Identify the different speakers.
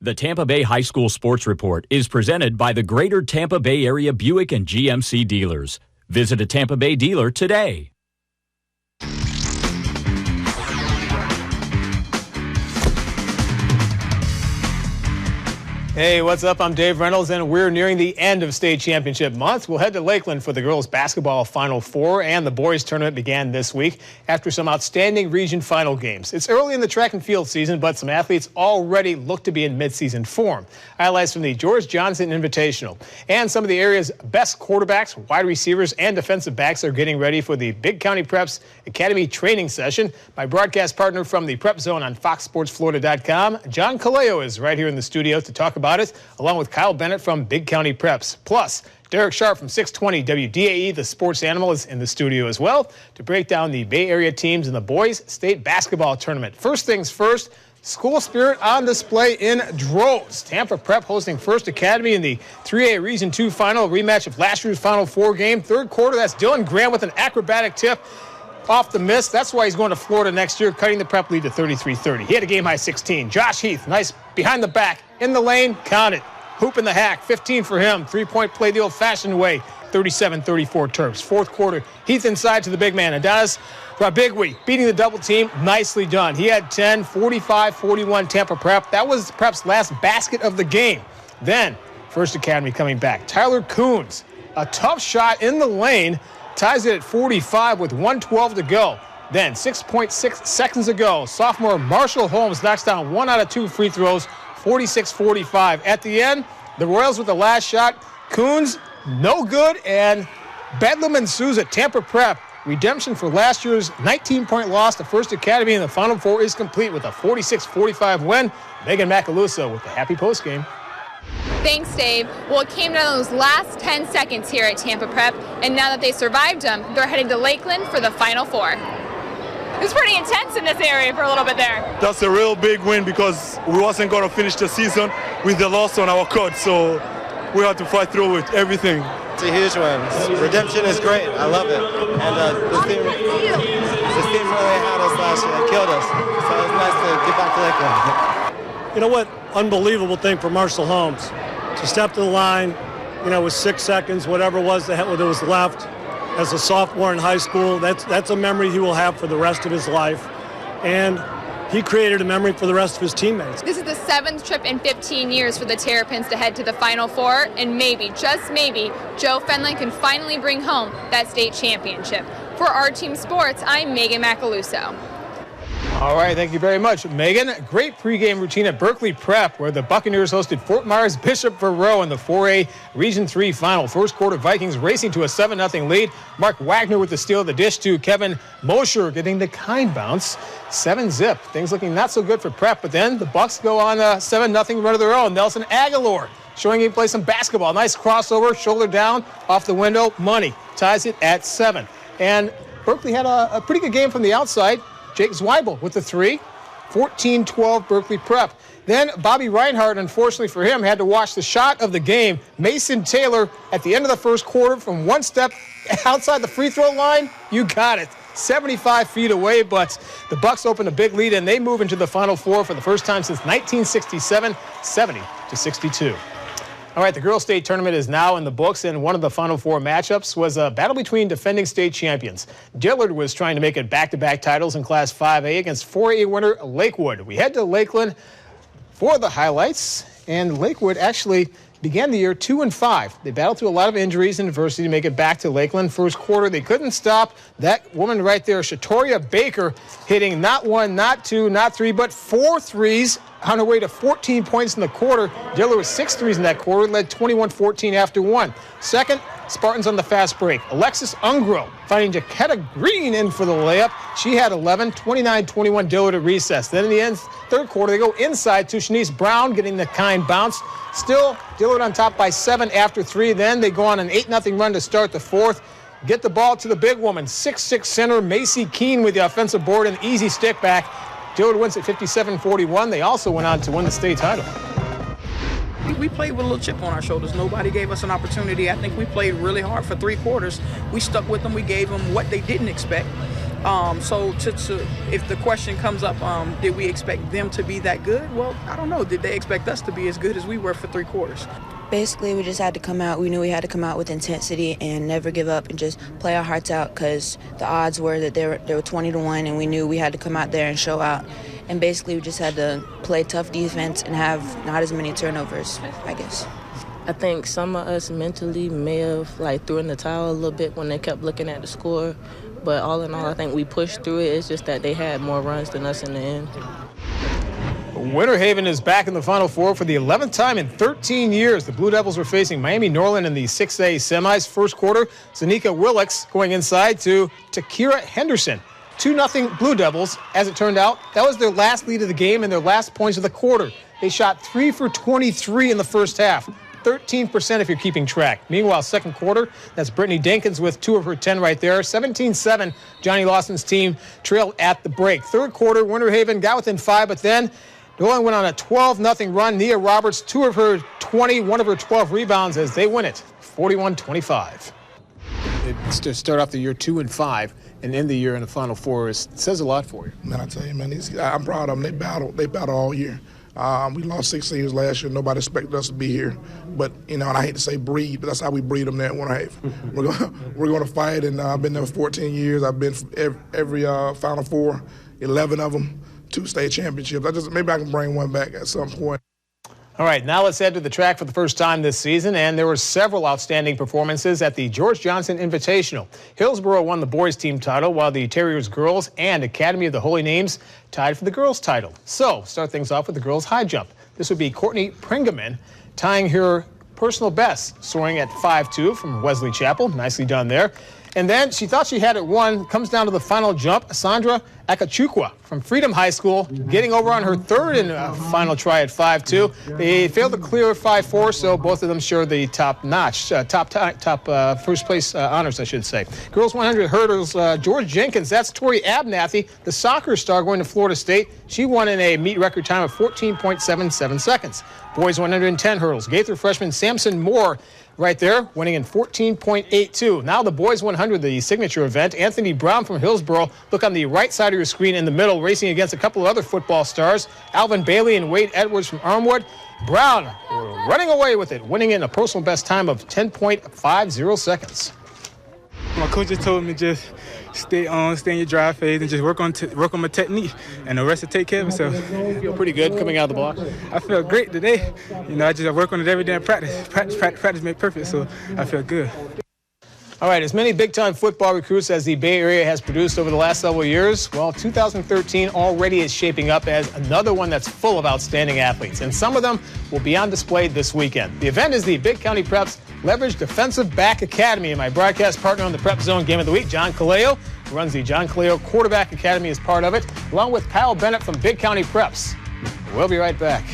Speaker 1: The Tampa Bay High School Sports Report is presented by the Greater Tampa Bay Area Buick and GMC dealers. Visit a Tampa Bay dealer today.
Speaker 2: Hey, what's up? I'm Dave Reynolds, and we're nearing the end of state championship month. We'll head to Lakeland for the girls' basketball Final Four, and the boys' tournament began this week after some outstanding region final games. It's early in the track and field season, but some athletes already look to be in midseason form. Highlights from the George Johnson Invitational. And some of the area's best quarterbacks, wide receivers, and defensive backs are getting ready for the Big County Preps Academy training session. My broadcast partner from the Prep Zone on FoxSportsFlorida.com, John Kaleo, is right here in the studio to talk about it, along with Kyle Bennett from Big County Preps. Plus, Derek Sharp from 620 WDAE, the sports animal, is in the studio as well to break down the Bay Area teams in the boys' state basketball tournament. First things first, school spirit on display in droves. Tampa Prep hosting First Academy in the 3A Region 2 final, rematch of last year's Final Four game. Third quarter, that's Dylan Graham with an acrobatic tip off the miss. That's why he's going to Florida next year, cutting the Prep lead to 33-30. He had a game high 16. Josh Heath, nice behind the back, in the lane, count it. Hoop in the hack, 15 for him. Three-point play the old-fashioned way, 37-34 Terps. Fourth quarter, Heath inside to the big man. Adonis Rabigui beating the double team, nicely done. He had 10, 45-41 Tampa Prep. That was Prep's last basket of the game. Then, First Academy coming back. Tyler Coons, a tough shot in the lane, ties it at 45 with 1:12 to go. Then, 6.6 seconds ago, sophomore Marshall Holmes knocks down 1 out of 2 free throws, 46-45. At the end, the Royals with the last shot. Coons, no good, and Bedlam ensues at Tampa Prep. Redemption for last year's 19-point loss to First Academy in the Final Four is complete with a 46-45 win. Megan Macaluso with the happy postgame.
Speaker 3: Thanks, Dave. Well, it came down to those last 10 seconds here at Tampa Prep, and now that they survived them, they're heading to Lakeland for the Final Four. It was pretty intense in this area for a little bit there.
Speaker 4: That's a real big win because we wasn't going to finish the season with the loss on our court, so we had to fight through with everything.
Speaker 5: It's a huge win. Redemption is great. I love it. And this team really had us last year. They killed us. So it's nice to get back to Lakeland.
Speaker 6: You know what? Unbelievable thing for Marshall Holmes to step to the line, with 6 seconds, whatever it was that was left, as a sophomore in high school. That's a memory he will have for the rest of his life. And he created a memory for the rest of his teammates.
Speaker 3: This is the 7th trip in 15 years for the Terrapins to head to the Final Four, and maybe, just maybe, Joe Fenlon can finally bring home that state championship. For Our Team Sports, I'm Megan Macaluso.
Speaker 2: All right, thank you very much, Megan. Great pregame routine at Berkeley Prep, where the Buccaneers hosted Fort Myers Bishop Verot in the 4A Region 3 final. First quarter, Vikings racing to a 7-0 lead. Mark Wagner with the steal of the dish to Kevin Mosher, getting the kind bounce. 7-zip. Things looking not so good for Prep, but then the Bucs go on a 7-0 run of their own. Nelson Aguilar showing he can play some basketball. Nice crossover, shoulder down, off the window. Money ties it at 7. And Berkeley had a pretty good game from the outside. Jake Zweibel with the 3, 14-12 Berkeley Prep. Then Bobby Reinhardt, unfortunately for him, had to watch the shot of the game. Mason Taylor at the end of the first quarter from one step outside the free throw line. You got it. 75 feet away, but the Bucs open a big lead and they move into the Final Four for the first time since 1967, 70-62. All right, the girls' state tournament is now in the books, and one of the Final Four matchups was a battle between defending state champions. Dillard was trying to make it back-to-back titles in Class 5A against 4A winner Lakewood. We head to Lakeland for the highlights, and Lakewood actually began the year 2-5. They battled through a lot of injuries and adversity to make it back to Lakeland. First quarter, they couldn't stop that woman right there, Shatoria Baker, hitting not 1, not 2, not 3, but 4 threes on her way to 14 points in the quarter. Dillard with 6 threes in that quarter, led 21-14 after 1. Second, Spartans on the fast break. Alexis Ungro finding Jaquetta Green in for the layup. She had 11, 29-21 Dillard at recess. Then in the end, third quarter, they go inside to Shanice Brown, getting the kind bounce. Still, Dillard on top by 7 after 3. Then they go on an 8-0 run to start the fourth. Get the ball to the big woman, 6'6" center Macy Keene with the offensive board and easy stick back. Dillard wins at 57-41. They also went on to win the state title.
Speaker 7: We played with a little chip on our shoulders. Nobody gave us an opportunity. I think we played really hard for 3 quarters. We stuck with them. We gave them what they didn't expect. So if the question comes up, did we expect them to be that good? Well, I don't know. Did they expect us to be as good as we were for 3 quarters?
Speaker 8: Basically, we just had to come out. We knew we had to come out with intensity and never give up and just play our hearts out, because the odds were that they were 20-1, and we knew we had to come out there and show out. And basically, we just had to play tough defense and have not as many turnovers, I guess.
Speaker 9: I think some of us mentally may have threw in the towel a little bit when they kept looking at the score. But all in all, I think we pushed through it. It's just that they had more runs than us in the end.
Speaker 2: Winter Haven is back in the Final Four for the 11th time in 13 years. The Blue Devils were facing Miami Norland in the 6A semis. First quarter, Zanika Willix going inside to Takira Henderson. 2-0 Blue Devils. As it turned out, that was their last lead of the game and their last points of the quarter. They shot 3 for 23 in the first half. 13% if you're keeping track. Meanwhile, second quarter, that's Brittany Dinkins with 2 of her 10 right there. 17-7, Johnny Lawson's team trailed at the break. Third quarter, Winter Haven got within 5, but then Dolan went on a 12-0 run. Nia Roberts, 2 of her 20, 1 of her 12 rebounds as they win it, 41-25. To start off the year 2-5 and end the year in the Final Four, it says a lot for you.
Speaker 10: Man, I tell you, man, I'm proud of them. They battled all year. We lost 6 seniors last year. Nobody expected us to be here. But, and I hate to say breed, but that's how we breed them there at Winter Haven. We're going to fight, and I've been there for 14 years. I've been for every Final Four, 11 of them, 2 state championships. Maybe I can bring one back at some point.
Speaker 2: All right, now let's head to the track for the first time this season, and there were several outstanding performances at the George Johnson Invitational. Hillsborough won the boys' team title, while the Terriers girls and Academy of the Holy Names tied for the girls' title. So, start things off with the girls' high jump. This would be Courtney Pringaman tying her personal best, soaring at 5'2" from Wesley Chapel. Nicely done there. And then she thought she had it won. Comes down to the final jump. Sandra Akachukwa from Freedom High School getting over on her third and final try at 5'2". They failed to clear 5'4", so both of them share the top first place honors, I should say. Girls 100 hurdles, George Jenkins, that's Tori Abernathy, the soccer star going to Florida State. She won in a meet record time of 14.77 seconds. Boys 110 hurdles, Gaither freshman Samson Moore right there, winning in 14.82. Now the boys 100, the signature event. Anthony Brown from Hillsborough, look on the right side of your screen in the middle, racing against a couple of other football stars, Alvin Bailey and Wade Edwards from Armwood. Brown running away with it, winning in a personal best time of 10.50 seconds.
Speaker 11: My coach just told me just stay in your drive phase and just work on my technique, and the rest will take care of itself.
Speaker 2: You feel pretty good coming out of the block?
Speaker 11: I feel great today. I just work on it every day in practice. Practice make perfect, so I feel good.
Speaker 2: All right, as many big-time football recruits as the Bay Area has produced over the last several years, well, 2013 already is shaping up as another one that's full of outstanding athletes, and some of them will be on display this weekend. The event is the Big County Preps Leverage Defensive Back Academy, and my broadcast partner on the Prep Zone Game of the Week, John Kaleo, who runs the John Kaleo Quarterback Academy, is part of it, along with Kyle Bennett from Big County Preps. We'll be right back.